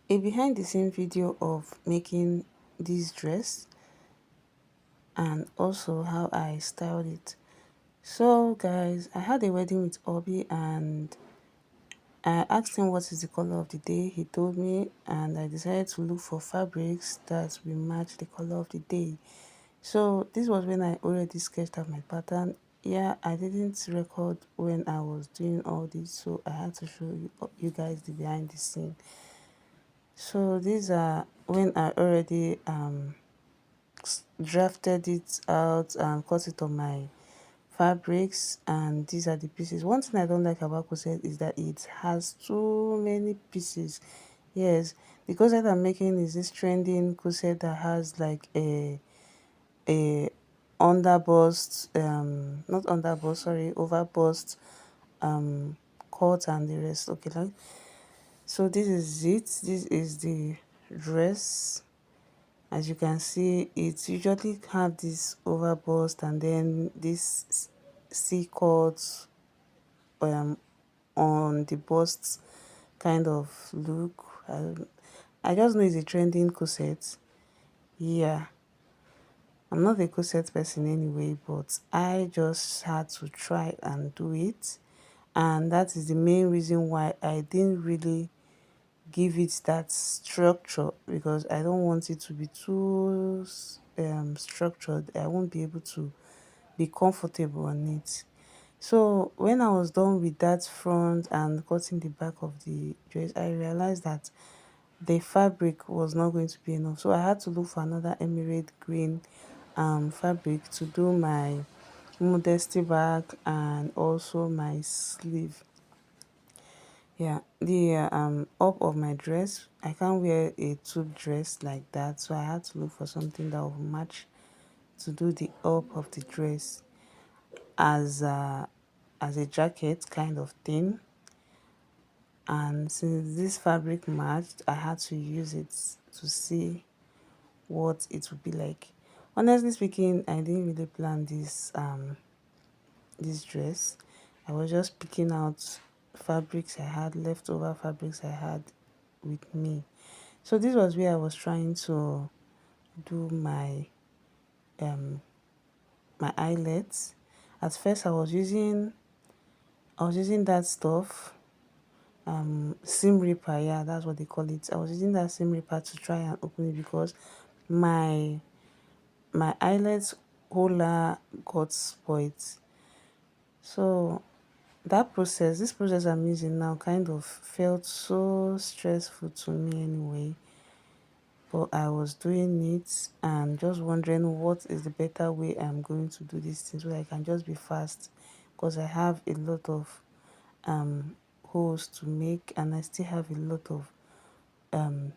a behind the scene video of making this dress and also how I styled it. So guys, I had a wedding with Obi and I asked him what is the color of the day. He told me and I decided to look for fabrics that will match the color of the day. So this was when I already sketched out my pattern. Yeah, I didn't record when I was doing all this, so I had to show you guys the behind the scene. So these are when I already drafted it out and cut it on my fabrics, and these are the pieces. One thing I don't like about corset is that it has too many pieces. Yes, the corset I'm making is this trending corset that has like a underbust, not underbust, sorry, overbust, cut and the rest. Okay, like, so this is it. This is the dress. As you can see, it usually have this overbust and then this C cut um on the bust kind of look. I just know it's a trending corset. Yeah, I'm not a corset person anyway, but I just had to try and do it. And that is the main reason why I didn't really give it that structure, because I don't want it to be too structured. I won't be able to be comfortable on it. So when I was done with that front and cutting the back of the dress, I realized that the fabric was not going to be enough. So I had to look for another emerald green fabric to do my modesty bag and also my sleeve. Yeah, the up of my dress, I can't wear a tulle dress like that, so I had to look for something that will match to do the up of the dress as a jacket kind of thing. And since this fabric matched, I had to use it to see what it would be like. Honestly speaking, I didn't really plan this dress. I was just picking out fabrics I had, leftover fabrics I had with me. So this was where I was trying to do um my eyelets. At first I was using that stuff, seam ripper, yeah, that's what they call it. I was using that seam ripper to try and open it because my my eyelets holder got spoiled. So this process I'm using now kind of felt so stressful to me anyway. But I was doing it and just wondering what is the better way I'm going to do this thing so that I can just be fast, because I have a lot of holes to make and I still have a lot of um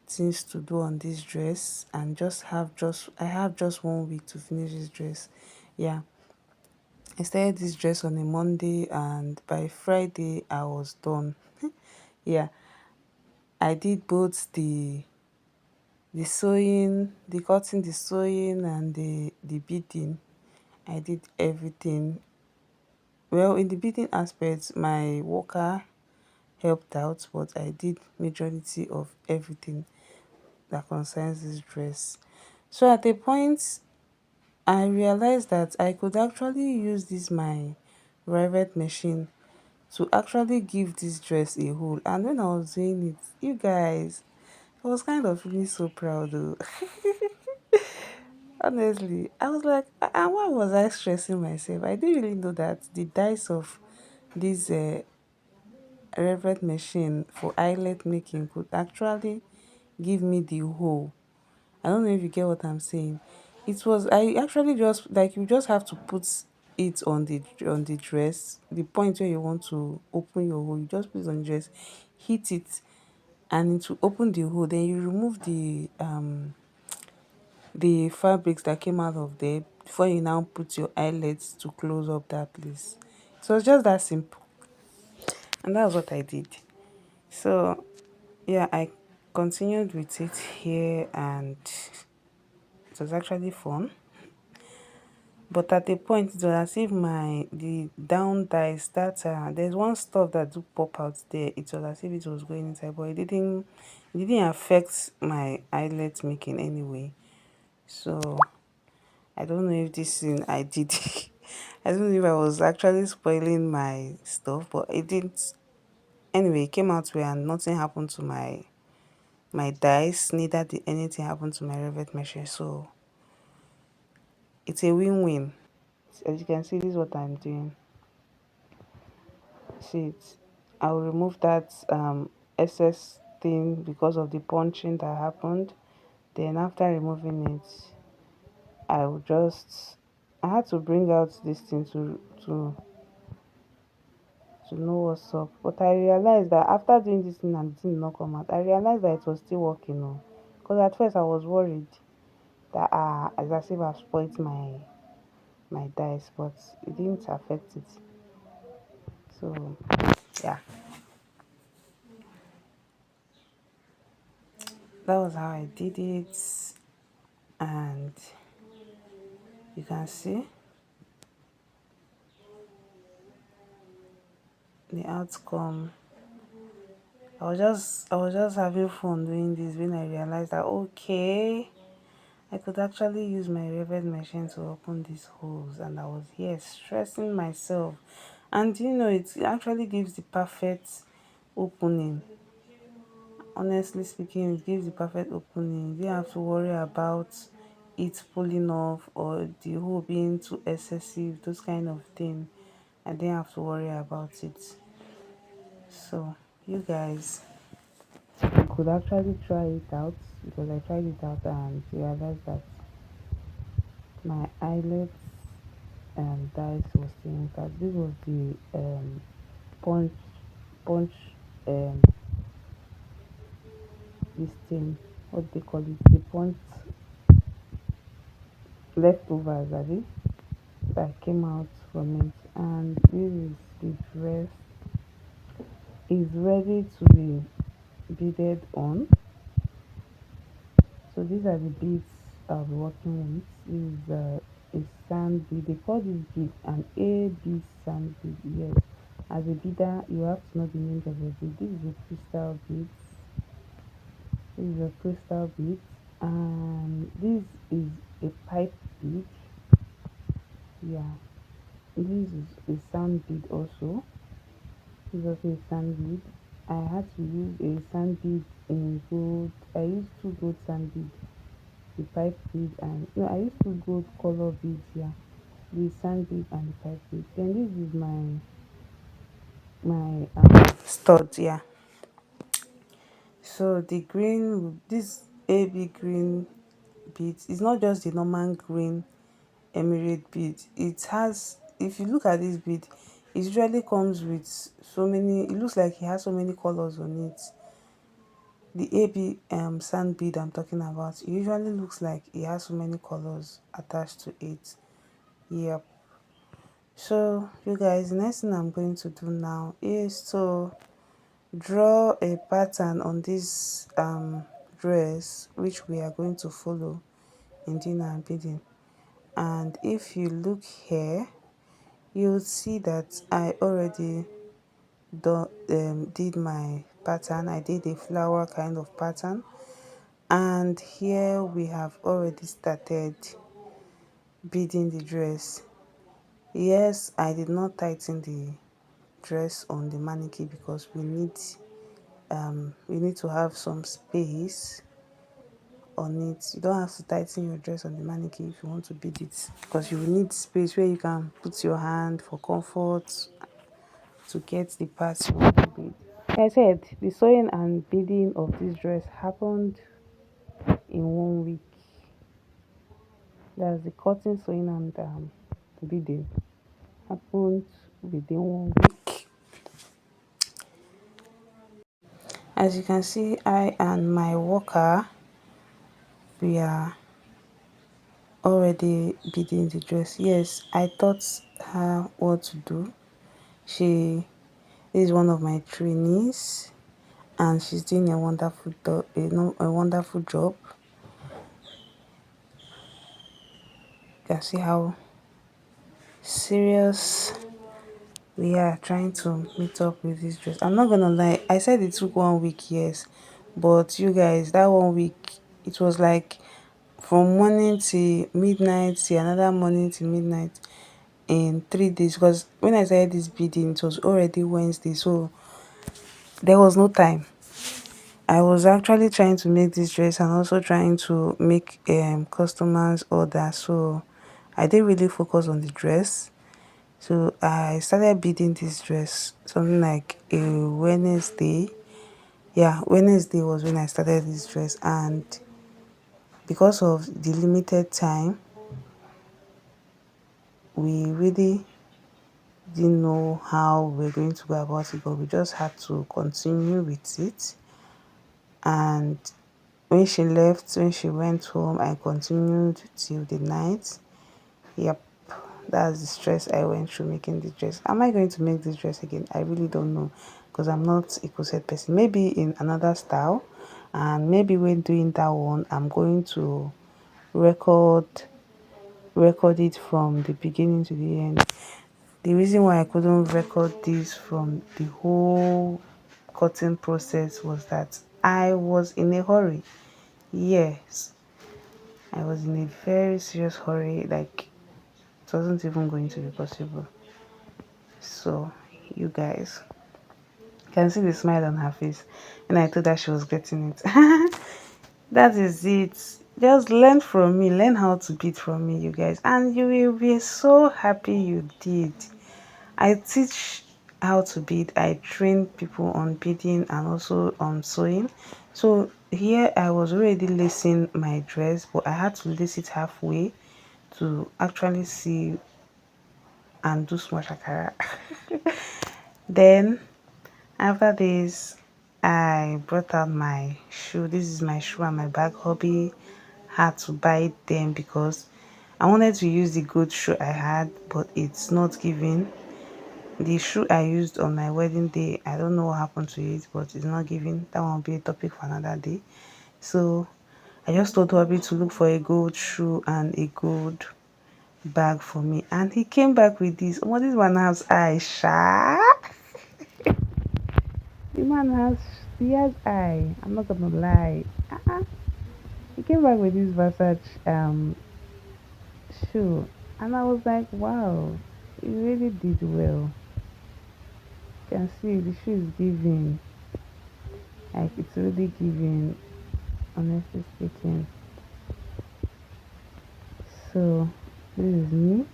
things to do on this dress, and I have just 1 week to finish this dress. Yeah, I started this dress on a Monday and by Friday I was done. Yeah, I did both the sewing, the cutting, the sewing and the beading. I did everything. Well, in the beading aspect, my worker helped out, but I did majority of everything that concerns this dress. So at a point, I realized that I could actually use this my rivet machine to actually give this dress a hole. And when I was doing it, you guys, I was kind of really so proud though. Honestly, I was like, and why was I stressing myself? I didn't really know that the dice of this Revit machine for eyelet making could actually give me the hole. I don't know if you get what I'm saying. It was I actually just like you just have to put it on the dress, the point where you want to open your hole. You just put it on the dress, hit it, and to open the hole. Then you remove the fabrics that came out of there before you now put your eyelets to close up that place. So it's just that simple, and that's what I did. So yeah, I continued with it here and it was actually fun. But at a point it was as if my the down dice that there's one stuff that do pop out there. It was as if it was going inside, but it didn't affect my eyelid making anyway. So I don't know if this thing I did I don't know if I was actually spoiling my stuff, but it didn't. Anyway, it came out well and nothing happened to my dice, neither did anything happen to my Revit machine. So it's a win-win. As you can see, this is what I'm doing. See it. I'll remove that excess thing because of the punching that happened. Then after removing it, I will just I had to bring out this thing to know what's up. But I realized that after doing this thing and the thing did not come out, I realized that it was still working on. Because at first I was worried that it's as if I've spoiled my dice, but it didn't affect it. So yeah, that was how I did it, and you can see the outcome. I was just having fun doing this when I realized that okay, I could actually use my Revit machine to open these holes, and I was here stressing myself. And it actually gives the perfect opening. Honestly speaking, it gives the perfect opening. You don't have to worry about it pulling off or the hole being too excessive, those kind of thing. I didn't have to worry about it. So you guys could actually try it out, because I tried it out and realized that my eyelids and dice was still intact. This was the punch punch this thing, what they call it, the punch leftovers, abi, that came out from it. And this is the dress, is ready to be beaded on. So these are the beads I'll be working with. This is a sand bead. They call this bead an AB sand bead. Yes. As a beader, you have to know the names of your bead. This is a crystal bead. This is a crystal bead. And this is a pipe bead. Yeah. This is a sand bead also. This is also a sand bead. I had to use a sand bead in gold. I used two gold sand beads, the pipe bead, and no, I used two gold color beads. Yeah, the sand bead and the pipe bead. Then this is my stud. Yeah. So the green, this AB green bead is not just the normal green emirate bead. It has, if you look at this bead, it usually comes with so many, it looks like it has so many colors on it. The AB sand bead I'm talking about, it usually looks like it has so many colors attached to it. Yep. So you guys, the next thing I'm going to do now is to draw a pattern on this dress, which we are going to follow in doing our beading. And if you look here, you'll see that I already did my pattern. I did a flower kind of pattern, and here we have already started beading the dress. Yes, I did not tighten the dress on the mannequin because we need to have some space on it. You don't have to tighten your dress on the mannequin if you want to bead it, because you will need space where you can put your hand for comfort to get the parts you want to bead. Like I said, the sewing and beading of this dress happened in 1 week. That's the cutting, sewing, and beading happened within 1 week. As you can see, I and my worker, we are already beading the dress. Yes, I taught her what to do. She is one of my trainees, and she's doing a wonderful a wonderful job. You can see how serious we are trying to meet up with this dress. I'm not gonna lie, I said it took 1 week, yes, but you guys, that 1 week, it was like from morning till midnight till another morning till midnight in 3 days. Because when I started this bidding, it was already Wednesday, so there was no time. I was actually trying to make this dress and also trying to make customers order, so I didn't really focus on the dress. So I started bidding this dress something like a Wednesday. Yeah, Wednesday was when I started this dress, and because of the limited time, we really didn't know how we're going to go about it, but we just had to continue with it. And when she left, when she went home, I continued till the night. Yep, that's the stress I went through making this dress. Am I going to make this dress again? I really don't know, because I'm not a corset person. Maybe in another style, and maybe when doing that one, I'm going to record record it from the beginning to the end. The reason why I couldn't record this from the whole cutting process was that I was in a hurry. Yes, I was in a very serious hurry, like it wasn't even going to be possible. So, you guys can see the smile on her face, and I told her she was getting it. That is it. Just learn from me, learn how to beat from me, you guys, and you will be so happy you did. I teach how to bead. I train people on beading and also on sewing. So here I was already lacing my dress, but I had to lace it halfway to actually see and do small shakara. Then after this, I brought out my shoe. This is my shoe and my bag. Hobby had to buy them because I wanted to use the good shoe I had, but it's not giving. The shoe I used on my wedding day, I don't know what happened to it, but it's not giving. That one will be a topic for another day. So I just told Hobby to look for a gold shoe and a gold bag for me, and he came back with this. Oh, this one has eyes, sha. The man has, he has eye. I'm not gonna lie. He came back with this Versace shoe, and I was like, wow, he really did well. You can see the shoe is giving, like it's really giving, honestly speaking. So this is me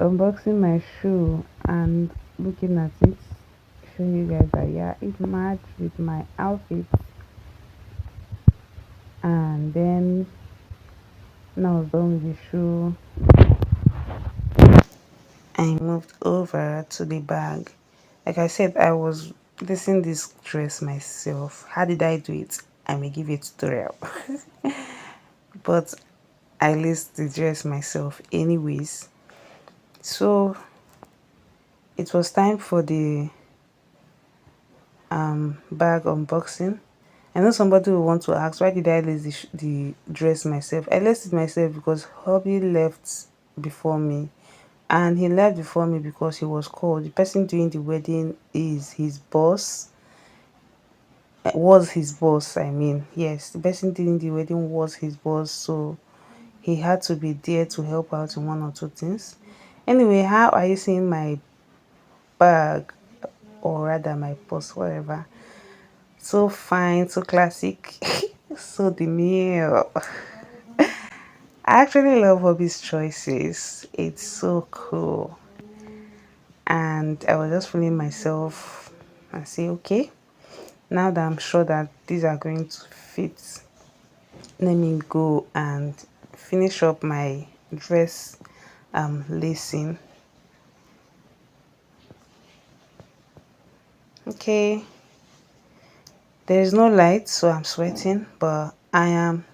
unboxing my shoe and looking at it, show you guys that yeah, it matched with my outfit. And then when I was done with the shoe, I moved over to the bag. Like I said, I was lacing this dress myself. How did I do it? I may give you a tutorial. But I laced the dress myself anyways. So it was time for the bag unboxing. I know somebody will want to ask, why did I lace the dress myself? I laced it myself because hubby left before me, and he left before me because he was called. The person doing the wedding is his boss. Was his boss, I mean. Yes, the person doing the wedding was his boss, so he had to be there to help out in one or two things. Anyway, how are you seeing my bag, or rather my purse, whatever? So fine, so classic, so demure. I actually love Hobby's choices. It's so cool. And I was just feeling myself and say, okay, now that I'm sure that these are going to fit, let me go and finish up my dress lacing. Okay, there is no light, so I'm sweating, but I am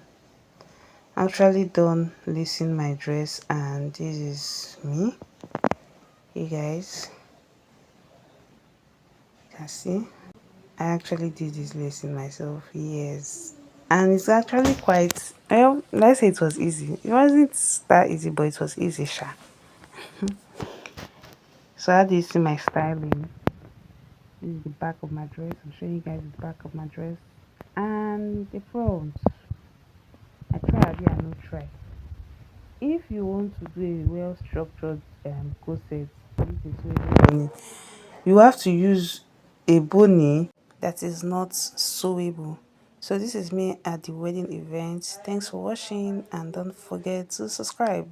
actually done lacing my dress, and this is me. You guys can see I actually did this lacing myself, yes, and it's actually quite, well, let's say it was easy. It wasn't that easy, but it was easy, sha. So how do you see my styling? This is the back of my dress. I'm showing you guys the back of my dress and the front. I try abi I no try. If you want to do a well structured corset, this is really you have to use a bony that is not sewable. So this is me at the wedding event. Thanks for watching and don't forget to subscribe.